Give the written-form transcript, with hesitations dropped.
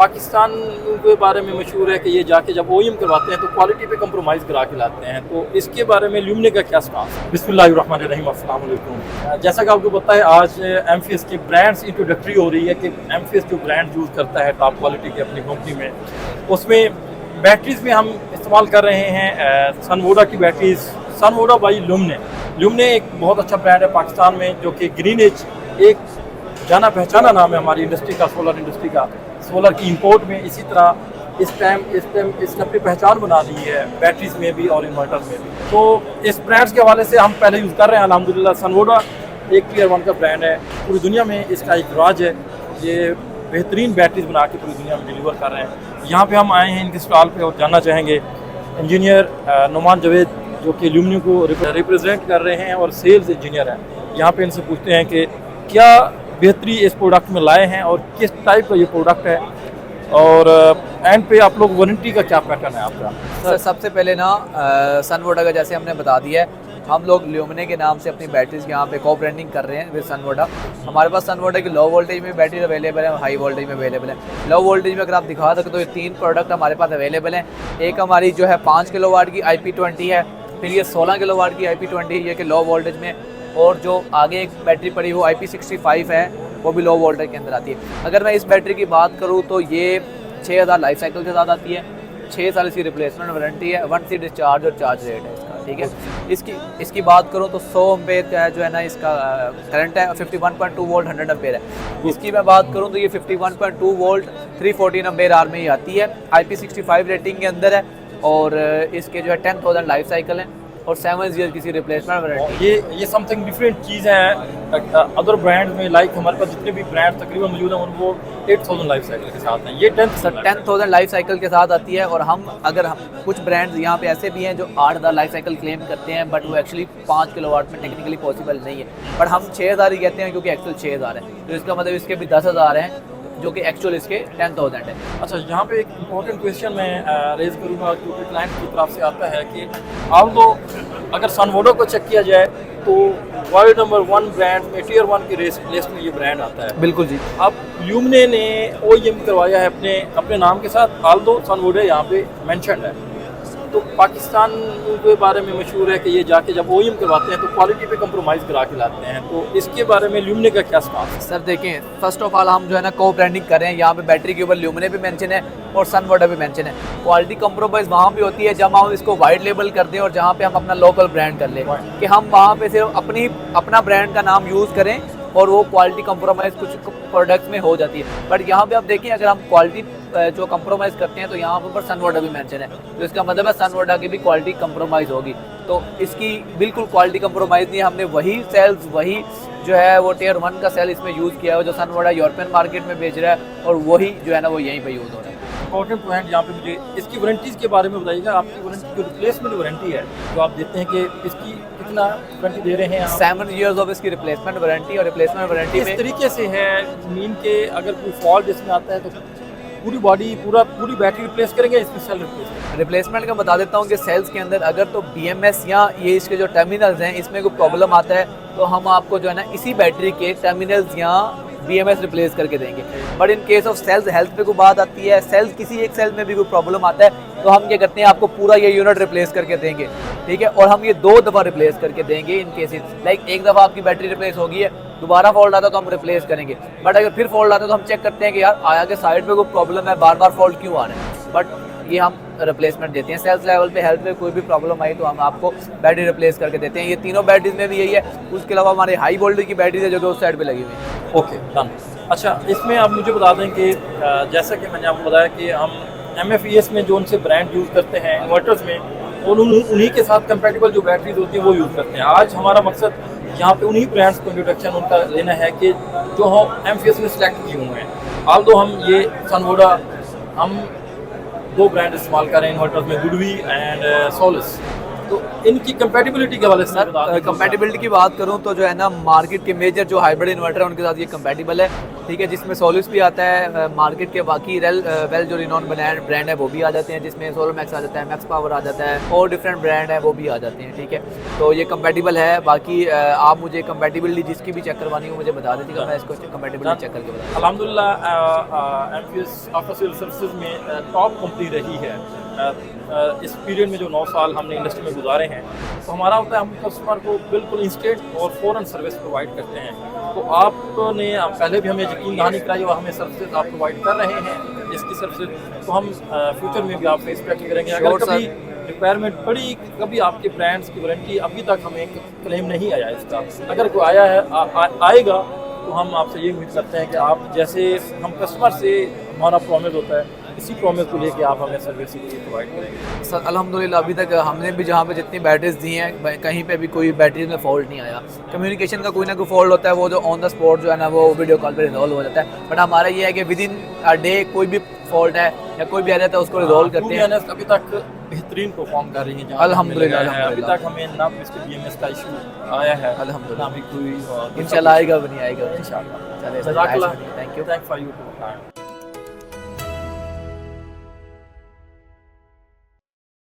पाकिस्तान के बारे में मशहूर है कि ये जाके जब OEM करवाते हैं तो क्वालिटी पे कंप्रोमाइज़ करा के लाते हैं, तो इसके बारे में ल्यूमने का क्या स्टांस है? बिस्मिल्लाहिर्रहमानिर्रहीम, अस्सलाम वालेकुम। जैसा कि आपको पता है, आज एमफीएस की ब्रांड्स इंट्रोडक्टरी हो रही है कि एमफीएस जो ब्रांड यूज़ करता है टॉप क्वालिटी की अपनी कंपनी में, उसमें बैटरीज़ में हम इस्तेमाल कर रहे हैं सनवोडा की बैटरीज़, सनवोडा बाई ल्यूमने। ल्यूमने एक बहुत अच्छा ब्रांड है पाकिस्तान में, जो कि ग्रीन एज एक जाना पहचाना नाम है हमारी इंडस्ट्री का, सोलर इंडस्ट्री का। सोलर की इंपोर्ट में इसी तरह इस टाइम इसने अपनी पहचान बना दी है बैटरीज में भी और इन्वर्टर में भी। तो इस ब्रांड्स के हवाले से हम पहले यूज़ कर रहे हैं अल्हम्दुलिल्लाह। सनवोडा एक टियर 1 का ब्रांड है, पूरी दुनिया में इसका एक राज है। ये बेहतरीन बैटरीज बना के पूरी दुनिया में डिलीवर कर रहे हैं। यहाँ पे हम आए हैं इनके स्टॉल पे और जानना चाहेंगे इंजीनियर नुमान जावेद, जो कि ल्यूमने को रिप्रेजेंट कर रहे हैं और सेल्स इंजीनियर हैं। यहाँ पे इनसे पूछते हैं कि क्या बेहतरी इस प्रोडक्ट में लाए हैं और किस टाइप का ये प्रोडक्ट है, और एंड पे आप लोग वारंटी का क्या पैटर्न है आपका? सर सबसे पहले ना सनवोडा का जैसे हमने बता दिया है, हम लोग ल्यूमने के नाम से अपनी बैटरीज यहाँ पे को ब्रांडिंग कर रहे हैं विद सनवोडा। हमारे पास सनवोडा की लो वोल्टेज में बैटरी अवेलेबल है, हाई वोल्टेज में अवेलेबल है। लो वोल्टेज में अगर आप दिखा सकते तो ये 3 प्रोडक्ट हमारे पास अवेलेबल हैं। एक हमारी जो है 5 किलोवाट की IP20 है, फिर ये 16 किलोवाट की IP20 ये कि लो वोल्टेज में, और जो आगे एक बैटरी पड़ी वो IP65 है, वो भी लो वोल्टेज के अंदर आती है। अगर मैं इस बैटरी की बात करूँ तो ये 6000 लाइफ साइकिल के साथ आती है, 6 साल इसकी रिप्लेसमेंट वारंटी है, 1C डिस्चार्ज और चार्ज रेट है इसका, ठीक है। इसकी बात करूँ तो 100 एम्पेयर का जो है ना इसका करंट है, 51.2 वोल्ट 100 एम्पेयर है। इसकी मैं बात करूँ तो ये 51.2 वोल्ट 314 एम्पेयर आर में ही आती है, IP65 रेटिंग के अंदर है, और इसके जो है 10,000 लाइफ साइकिल है और 7 ईयर किसी रिप्लेसमेंट वारंटी। ये समथिंग डिफरेंट चीज़ है अदर ब्रांड में। लाइक हमारे पास जितने भी ब्रांड तकरीबन मौजूद हैं वो 8000 लाइफ साइकिल के साथ हैं, ये 10,000 लाइफ साइकिल के साथ आती है। और हम कुछ ब्रांड्स यहाँ पे ऐसे भी हैं जो 8000 लाइफ साइकिल क्लेम करते हैं, बट वो एक्चुअली 5 किलोवाट में टेक्निकली पॉसिबल नहीं है, बट हम 6000 ही कहते हैं क्योंकि एक्चुअल 6000 है, तो इसका मतलब इसके भी 10,000 हैं जो कि एक्चुअल इसके 10,000 है। अच्छा, यहाँ पे एक इम्पोर्टेंट क्वेश्चन मैं रेज करूँगा क्योंकि क्लाइंट की तरफ से आता है कि आप लोग अगर सनवोडा को चेक किया जाए तो वर्ल्ड नंबर 1 ब्रांड में टियर 1 की लिस्ट में ये ब्रांड आता है। बिल्कुल जी। अब ल्यूमने ने OEM करवाया है अपने नाम के साथ, आल्दो सनवोडा यहाँ पे मेंशन है। तो पाकिस्तान के बारे में मशहूर है कि ये जाके जब OEM करवाते हैं तो क्वालिटी पे कंप्रोमाइज़ करा के लाते हैं, तो इसके बारे में ल्यूमने का क्या स्टांस है? सर देखें, फर्स्ट ऑफ ऑल हम जो है ना को ब्रांडिंग कर रहे हैं, यहाँ पे बैटरी के ऊपर ल्यूमने भी मेंशन है और सनवोडा भी मेंशन है। क्वालिटी कंप्रोमाइज़ वहाँ भी होती है जब हम इसको वाइट लेबल कर दें और जहाँ पे हम अपना लोकल ब्रांड कर लें, कि हम वहाँ पे सिर्फ अपना ब्रांड का नाम यूज़ करें और वो क्वालिटी कंप्रोमाइज़ कुछ प्रोडक्ट्स में हो जाती है। बट यहाँ पे आप देखिए, अगर हम क्वालिटी जो कंप्रोमाइज़ करते हैं तो यहाँ पर सनवोडा भी मेंशन है, तो इसका मतलब है सनवोडा की भी क्वालिटी कंप्रोमाइज़ होगी। तो इसकी बिल्कुल क्वालिटी कंप्रोमाइज़ नहीं है। हमने वही सेल्स, वही जो है वो टियर 1 का सेल इसमें यूज़ किया है जो सनवोडा यूरोपियन मार्केट में बेच रहा है, और वही जो है ना वो यहीं पर यूज़ हो रहा है। इंपॉर्टेंट पॉइंट यहाँ पे मुझे इसकी वारंटीज़ के बारे में बताइएगा। आपकी वारंटी जो रिप्लेसमेंट वारंटी है जो आप देते हैं कि इसकी कितना वारंटी दे रहे हैं आप? 7 ईयर्स ऑफ इसकी रिप्लेसमेंट वारंटी, और रिप्लेसमेंट वारंटी इस तरीके से है मीन के अगर कोई फॉल्ट इसमें आता है तो पूरी बॉडी पूरी बैटरी रिप्लेस करेंगे, इसकी सेल रिप्लेसमेंट का बता देता हूँ कि सेल्स के अंदर अगर तो BMS या ये इसके जो टर्मिनल्स हैं इसमें कोई प्रॉब्लम आता है तो हम आपको जो है ना इसी बैटरी के टर्मिनल्स या BMS रिप्लेस करके देंगे। But in case of sales health पे कोई बात आती है, सेल्स किसी एक सेल में भी कोई प्रॉब्लम आता है तो हम क्या करते हैं, आपको पूरा ये यूनिट रिप्लेस करके देंगे, ठीक है। और हम ये 2 दफ़ा रिप्लेस करके देंगे इन केसेस, लाइक एक दफ़ा आपकी बैटरी रिप्लेस होगी है, दोबारा फॉल्ट आता है तो हम रिप्लेस करेंगे। बट अगर फिर फॉल्ट आता है तो हम चेक करते हैं कि यार आया के साइड पे कोई प्रॉब्लम है, बार बार फॉल्ट क्यों आ रहा है, बट ये हम रिप्लेसमेंट देते हैं। सेल्स लेवल पे हेल्थ में कोई भी प्रॉब्लम आई तो हम आपको बैटरी रिप्लेस करके देते हैं। ये तीनों बैटरीज में भी यही है। उसके अलावा हमारे हाई वोल्टेज की बैटरीज है जो कि उस साइड पे लगी हुई है। Okay, done. अच्छा, इसमें आप मुझे बता दें कि जैसा कि मैंने आपको बताया कि हम MFES में जो उनसे ब्रांड यूज़ करते हैं इन्वर्टर्स में, और उन्हीं के साथ कंपेटेबल जो बैटरीज होती हैं वो यूज़ करते हैं। आज हमारा मकसद यहाँ पे उन्हीं ब्रांड्स को इंट्रोडक्शन उनका लेना है कि जो हम MFES में सिलेक्ट किए हुए हैं। आल्दो हम ये सनवोडा हम 2 ब्रांड इस्तेमाल कर रहे हैं इन्वर्टर्स में, गुडवी एंड सोलस। तो इनकी कंपैटिबिलिटी के हवाले से बता सर दें। कंपैटिबिलिटी की बात करूं तो जो है ना मार्केट के मेजर जो हाइब्रिड इन्वर्टर है उनके साथ ये कंपैटिबल है, ठीक है, जिसमें सोलुस भी आता है, मार्केट के बाकी वेल जो रिनॉन ब्रांड है वो भी आ जाते हैं, जिसमें सोलर मैक्स आ जाता है, मैक्स पावर आ जाता है, और डिफरेंट ब्रांड है वो भी आ जाते हैं, ठीक है। तो ये कंपैटिबल है। बाकी आप मुझे कंपैटिबिलिटी जिसकी भी चेक करवानी हो मुझे बता दीजिएगा, मैं इसको कंपैटिबिलिटी चेक करके बता। अल्हम्दुलिल्लाह एमपीएस आफ्टर सेल सर्विसेज में टॉप कंपनी रही है। इस पीरियड में जो 9 साल हमने इंडस्ट्री में गुजारे हैं, तो हमारा होता है हम कस्टमर को बिल्कुल इंस्टेंट और फ़ौरन सर्विस प्रोवाइड करते हैं। तो आपने पहले भी हमें यकीन दहानी कराई और हमें सर्विसेज आप प्रोवाइड कर रहे हैं इसकी सर्विसेज, तो हम फ्यूचर में भी आपसे एक्सपेक्ट करेंगे। अगर Sure, कभी रिक्वायरमेंट पड़ी, कभी आपके ब्रांड्स की वारंटी अभी तक हमें क्लेम नहीं आया इसका, अगर कोई आया है आएगा तो हम आपसे ये उम्मीद करते हैं कि आप जैसे हम कस्टमर से हमारा प्रॉमिस होता है, इसी प्रॉमिस को लेके आप हमें सर्विस प्रोवाइड करेंगे। सर अल्हम्दुलिल्लाह अभी तक हमने भी जहाँ पे जितनी बैटरीज दी हैं कहीं पे भी कोई बैटरी में फॉल्ट नहीं आया। कम्युनिकेशन का कोई ना कोई फॉल्ट होता है, वो जो ऑन द स्पॉट जो है ना वो वीडियो कॉल पे रिजॉल्व हो जाता है, बट हमारा ये है कि विद इन अ डे कोई भी फॉल्ट है या कोई भी आ जाता है उसको रिजॉल्व करते हैं। अभी तक बेहतरीन परफॉर्म कर रही है अल्हम्दुलिल्लाह, अभी तक हमें ना इसके बीएमएस का इशू आया है, अल्हम्दुलिल्लाह। ना भी कोई इंशाल्लाह आएगा भी नहीं आएगा इंशाल्लाह। चलिए, जज़ाकल्लाह। Thank you. Thank for you.